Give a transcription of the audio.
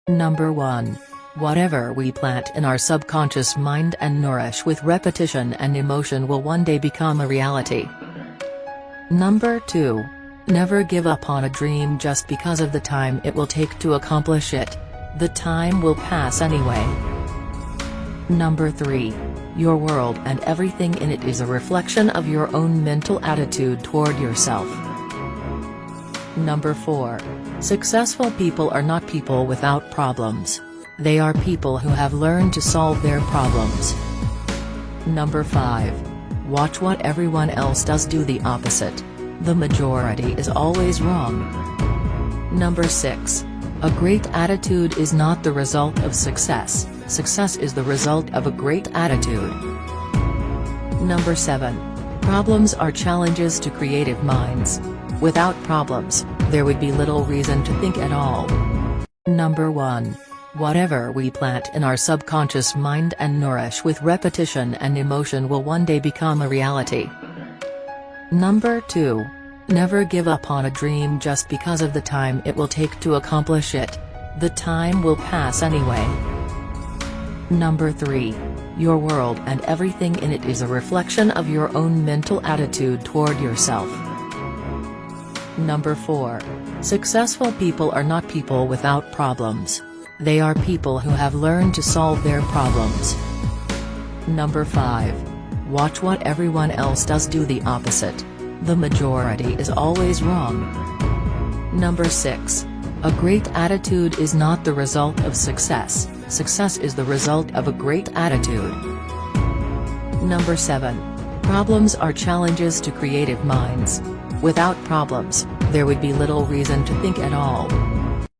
Number 1. Whatever we plant in our subconscious mind and nourish with repetition and emotion will one day become a reality. Number 2. Never give up on a dream just because of the time it will take to accomplish it. The time will pass anyway. Number 3. Your world and everything in it is a reflection of your own mental attitude toward yourself. Number 4. Successful people are not people without problems. They are people who have learned to solve their problems. Number 5. Watch what everyone else does, do the opposite. The majority is always wrong. Number 6. A great attitude is not the result of success, success is the result of a great attitude. Number 7. Problems are challenges to creative minds. Without problems, there would be little reason to think at all. Number 1. Whatever we plant in our subconscious mind and nourish with repetition and emotion will one day become a reality. Number 2. Never give up on a dream just because of the time it will take to accomplish it. The time will pass anyway. Number 3. Your world and everything in it is a reflection of your own mental attitude toward yourself. Number 4. Successful people are not people without problems. They are people who have learned to solve their problems. Number 5. Watch what everyone else does, do the opposite. The majority is always wrong. Number 6. A great attitude is not the result of success, success is the result of a great attitude. Number 7. Problems are challenges to creative minds. Without problems, there would be little reason to think at all.